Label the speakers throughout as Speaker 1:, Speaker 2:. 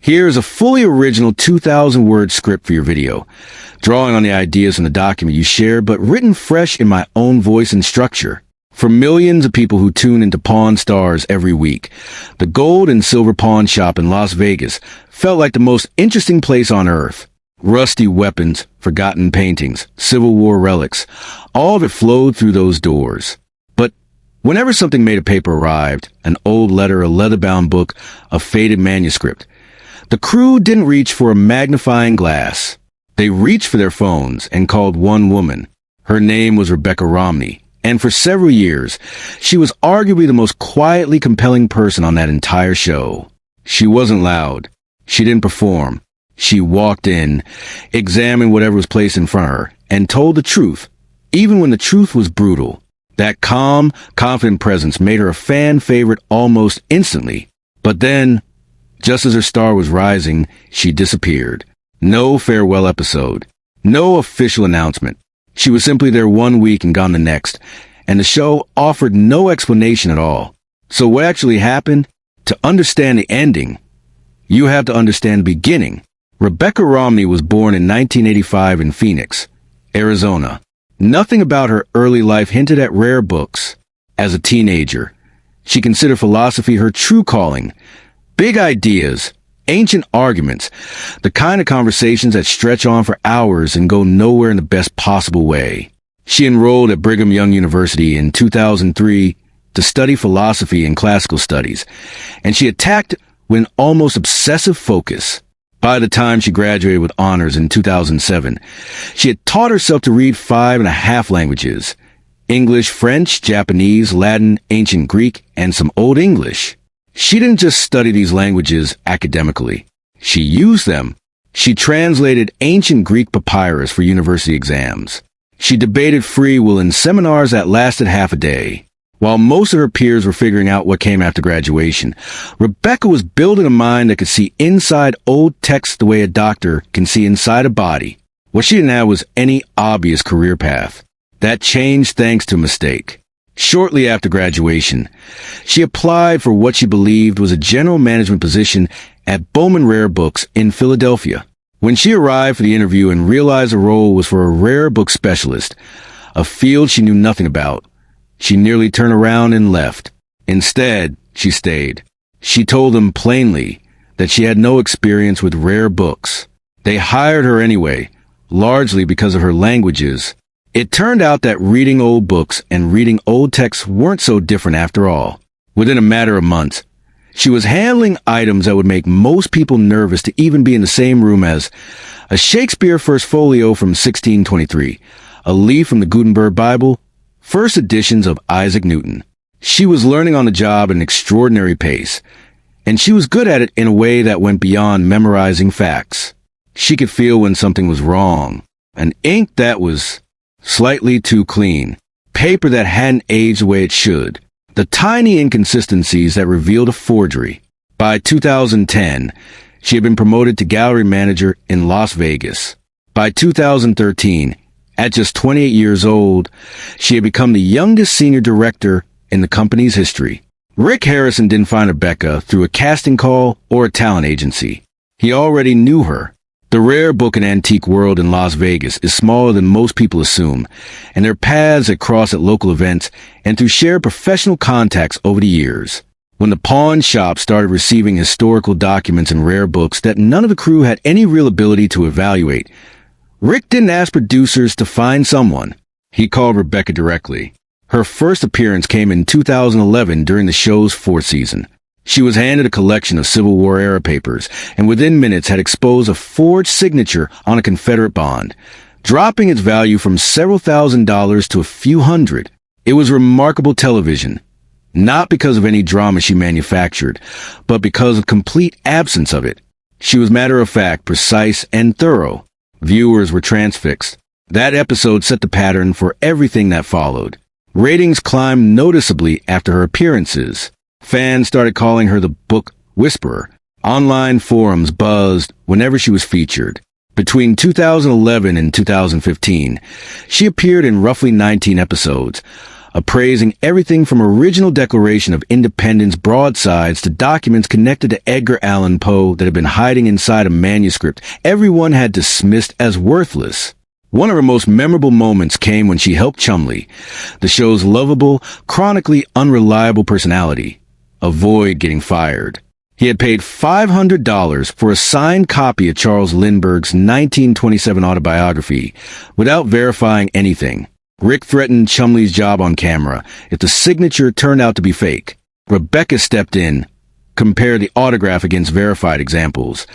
Speaker 1: Here's a fully original 2,000-word script for your video, drawing on the ideas from the document you shared, but written fresh in my own voice and structure. For millions of people who tune into Pawn Stars every week, the gold and silver pawn shop in Las Vegas felt like the most interesting place on earth. Rusty weapons, forgotten paintings, Civil War relics, all of it flowed through those doors. But whenever something made of paper arrived, an old letter, a leather-bound book, a faded manuscript, the crew didn't reach for a magnifying glass. They reached for their phones and called one woman. Her name was Rebecca Romney, and for several years, she was arguably the most quietly compelling person on that entire show. She wasn't loud. She didn't perform. She walked in, examined whatever was placed in front of her, and told the truth, even when the truth was brutal. That calm, confident presence made her a fan favorite almost instantly. But then, just as her star was rising, she disappeared. No farewell episode. No official announcement. She was simply there one week and gone the next, and the show offered no explanation at all. So what actually happened? To understand the ending, you have to understand the beginning. Rebecca Romney was born in 1985 in Phoenix, Arizona. Nothing about her early life hinted at rare books. As a teenager, she considered philosophy her true calling. Big ideas, ancient arguments, the kind of conversations that stretch on for hours and go nowhere in the best possible way. She enrolled at Brigham Young University in 2003 to study philosophy and classical studies, and she attacked with an almost obsessive focus. By the time she graduated with honors in 2007, she had taught herself to read 5.5 languages: English, French, Japanese, Latin, Ancient Greek, and some Old English. She didn't just study these languages academically. She used them. She translated ancient Greek papyrus for university exams. She debated free will in seminars that lasted half a day. While most of her peers were figuring out what came after graduation, Rebecca was building a mind that could see inside old texts the way a doctor can see inside a body. What she didn't have was any obvious career path. That changed thanks to a mistake. Shortly after graduation, she applied for what she believed was a general management position at Bowman Rare Books in Philadelphia. When she arrived for the interview and realized the role was for a rare book specialist, a field she knew nothing about, she nearly turned around and left. Instead, she stayed. She told them plainly that she had no experience with rare books. They hired her anyway, largely because of her languages. It turned out that reading old books and reading old texts weren't so different after all. Within a matter of months, she was handling items that would make most people nervous to even be in the same room as a Shakespeare First Folio from 1623, a leaf from the Gutenberg Bible, first editions of Isaac Newton. She was learning on the job at an extraordinary pace, and she was good at it in a way that went beyond memorizing facts. She could feel when something was wrong, an ink that was slightly too clean, paper that hadn't aged the way it should, the tiny inconsistencies that revealed a forgery. By 2010, she had been promoted to gallery manager in Las Vegas. By 2013, at just 28 years old, she had become the youngest senior director in the company's history. Rick Harrison didn't find Rebecca through a casting call or a talent agency. He already knew her. The rare book and antique world in Las Vegas is smaller than most people assume, and their paths had crossed at local events and through shared professional contacts over the years. When the pawn shop started receiving historical documents and rare books that none of the crew had any real ability to evaluate, Rick didn't ask producers to find someone. He called Rebecca directly. Her first appearance came in 2011 during the show's 4th season. She was handed a collection of Civil War era papers and within minutes had exposed a forged signature on a Confederate bond, dropping its value from several $1,000s to a few hundred. It was remarkable television, not because of any drama she manufactured, but because of complete absence of it. She was matter-of-fact, precise, and thorough. Viewers were transfixed. That episode set the pattern for everything that followed. Ratings climbed noticeably after her appearances. Fans started calling her the book whisperer. Online forums buzzed whenever she was featured. Between 2011 and 2015, she appeared in roughly 19 episodes, appraising everything from original Declaration of Independence broadsides to documents connected to Edgar Allan Poe that had been hiding inside a manuscript everyone had dismissed as worthless. One of her most memorable moments came when she helped Chumley, the show's lovable, chronically unreliable personality, avoid getting fired. He had paid $500 for a signed copy of Charles Lindbergh's 1927 autobiography without verifying anything. Rick threatened Chumley's job on camera if the signature turned out to be fake. Rebecca stepped in, compared the autograph against verified examples,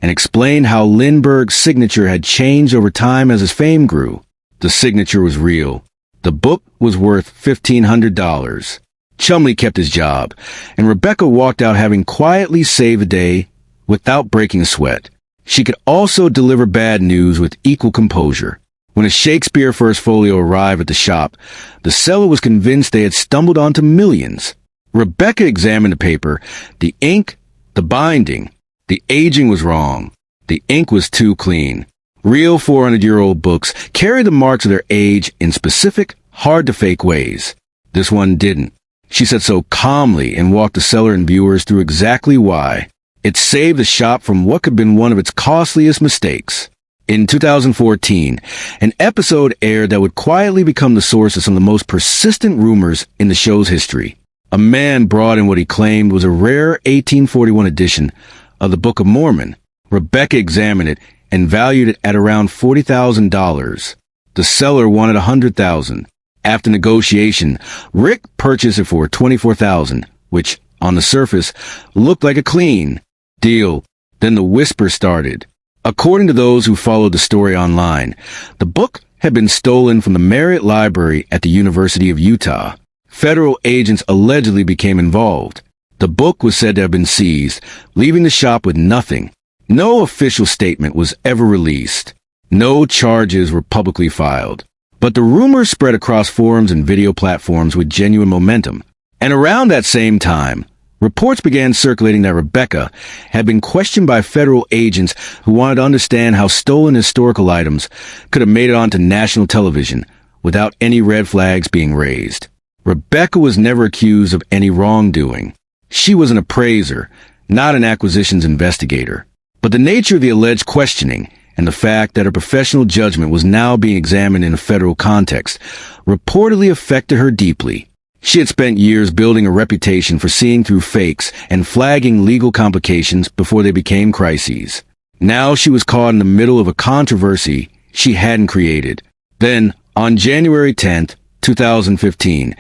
Speaker 1: and explained how Lindbergh's signature had changed over time as his fame grew. The signature was real. The book was worth $1,500. Chumley kept his job, and Rebecca walked out having quietly saved the day without breaking a sweat. She could also deliver bad news with equal composure. When a Shakespeare First Folio arrived at the shop, the seller was convinced they had stumbled onto millions. Rebecca examined the paper, the ink, the binding. The aging was wrong. The ink was too clean. Real 400-year-old books carry the marks of their age in specific, hard-to-fake ways. This one didn't. She said so calmly and walked the seller and viewers through exactly why. It saved the shop from what could have been one of its costliest mistakes. In 2014, an episode aired that would quietly become the source of some of the most persistent rumors in the show's history. A man brought in what he claimed was a rare 1841 edition of the Book of Mormon. Rebecca examined it and valued it at around $40,000. The seller wanted $100,000. After negotiation, Rick purchased it for $24,000, which, on the surface, looked like a clean deal. Then the whisper started. According to those who followed the story online, the book had been stolen from the Marriott Library at the University of Utah. Federal agents allegedly became involved. The book was said to have been seized, leaving the shop with nothing. No official statement was ever released. No charges were publicly filed. But the rumors spread across forums and video platforms with genuine momentum. And around that same time, reports began circulating that Rebecca had been questioned by federal agents who wanted to understand how stolen historical items could have made it onto national television without any red flags being raised. Rebecca was never accused of any wrongdoing. She was an appraiser, not an acquisitions investigator. But the nature of the alleged questioning and the fact that her professional judgment was now being examined in a federal context reportedly affected her deeply. She had spent years building a reputation for seeing through fakes and flagging legal complications before they became crises. Now she was caught in the middle of a controversy she hadn't created. Then, on January 10th, 2015,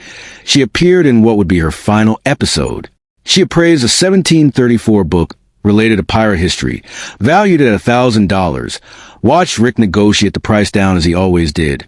Speaker 1: she appeared in what would be her final episode. She appraised a 1734 book related to pirate history, valued at $1,000, watched Rick negotiate the price down as he always did.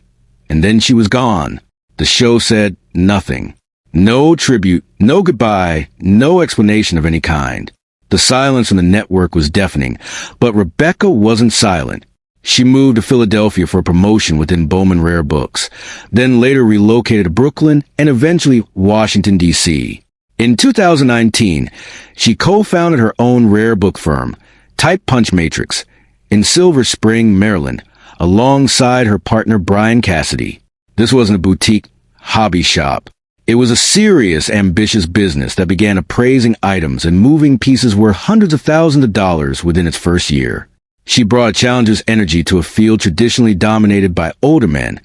Speaker 1: And then she was gone. The show said nothing. No tribute, no goodbye, no explanation of any kind. The silence from the network was deafening, but Rebecca wasn't silent. She moved to Philadelphia for a promotion within Bowman Rare Books, then later relocated to Brooklyn and eventually Washington, D.C. In 2019, she co-founded her own rare book firm, Type Punch Matrix, in Silver Spring, Maryland, alongside her partner Brian Cassidy. This wasn't a boutique hobby shop. It was a serious, ambitious business that began appraising items and moving pieces worth hundreds of thousands of dollars within its first year. She brought a challenger's energy to a field traditionally dominated by older men,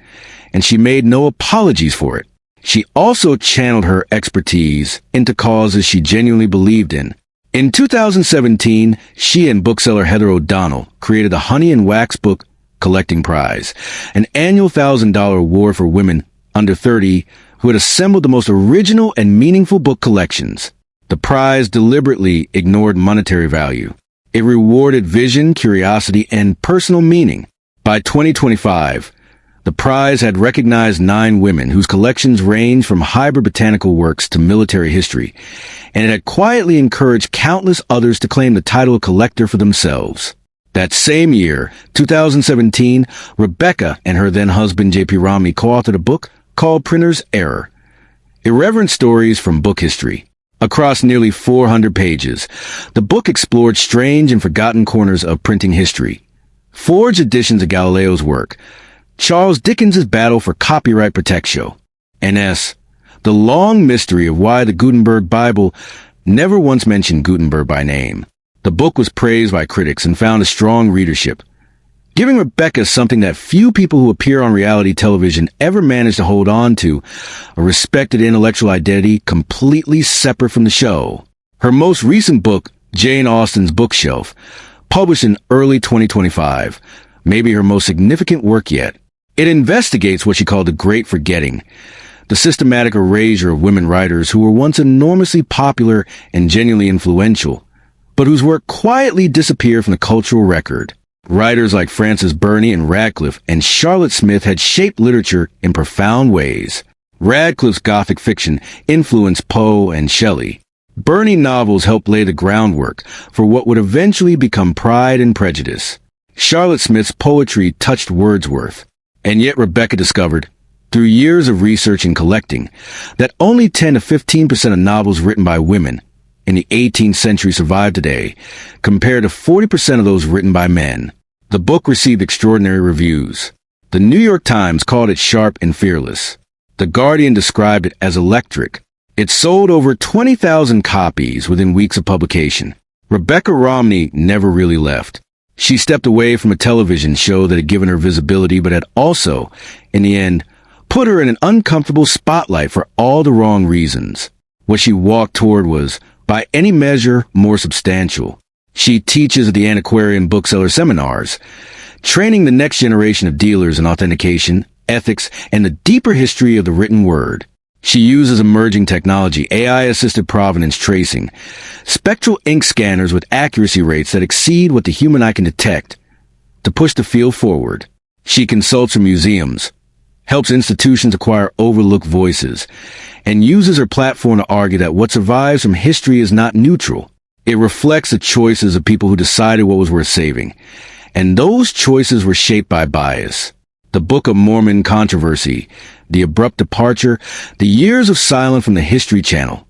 Speaker 1: and she made no apologies for it. She also channeled her expertise into causes she genuinely believed in. In 2017, she and bookseller Heather O'Donnell created the Honey and Wax Book Collecting Prize, an annual $1,000 award for women under 30 who had assembled the most original and meaningful book collections. The prize deliberately ignored monetary value. It rewarded vision, curiosity, and personal meaning. By 2025, the prize had recognized 9 women whose collections ranged from hybrid botanical works to military history, and it had quietly encouraged countless others to claim the title of collector for themselves. That same year, 2017, Rebecca and her then-husband J.P. Romney co-authored a book called Printer's Error, Irreverent Stories from Book History. Across nearly 400 pages, the book explored strange and forgotten corners of printing history. Forged editions of Galileo's work, Charles Dickens' battle for copyright protection, N.S. The long mystery of why the Gutenberg Bible never once mentioned Gutenberg by name. The book was praised by critics and found a strong readership, giving Rebecca something that few people who appear on reality television ever manage to hold on to, a respected intellectual identity completely separate from the show. Her most recent book, Jane Austen's Bookshelf, published in early 2025, may be her most significant work yet. It investigates what she called the Great Forgetting, the systematic erasure of women writers who were once enormously popular and genuinely influential, but whose work quietly disappeared from the cultural record. Writers like Frances Burney and Radcliffe and Charlotte Smith had shaped literature in profound ways. Radcliffe's Gothic fiction influenced Poe and Shelley. Burney novels helped lay the groundwork for what would eventually become Pride and Prejudice. Charlotte Smith's poetry touched Wordsworth. And yet Rebecca discovered, through years of research and collecting, that only 10 to 15% of novels written by women in the 18th century survive today, compared to 40% of those written by men. The book received extraordinary reviews. The New York Times called it sharp and fearless. The Guardian described it as electric. It sold over 20,000 copies within weeks of publication. Rebecca Romney never really left. She stepped away from a television show that had given her visibility but had also, in the end, put her in an uncomfortable spotlight for all the wrong reasons. What she walked toward was, by any measure, more substantial. She teaches at the antiquarian bookseller seminars, training the next generation of dealers in authentication, ethics, and the deeper history of the written word. She uses emerging technology, AI-assisted provenance tracing, spectral ink scanners with accuracy rates that exceed what the human eye can detect, to push the field forward. She consults for museums, helps institutions acquire overlooked voices, and uses her platform to argue that what survives from history is not neutral. It reflects the choices of people who decided what was worth saving, and those choices were shaped by bias. The Book of Mormon controversy, the abrupt departure, the years of silence from the History Channel.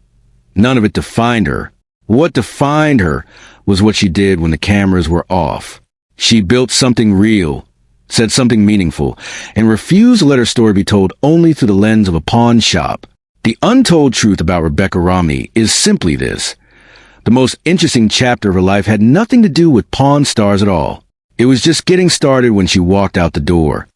Speaker 1: None of it defined her. What defined her was what she did when the cameras were off. She built something real, said something meaningful, and refused to let her story be told only through the lens of a pawn shop. The untold truth about Rebecca Romney is simply this. The most interesting chapter of her life had nothing to do with Pawn Stars at all. It was just getting started when she walked out the door.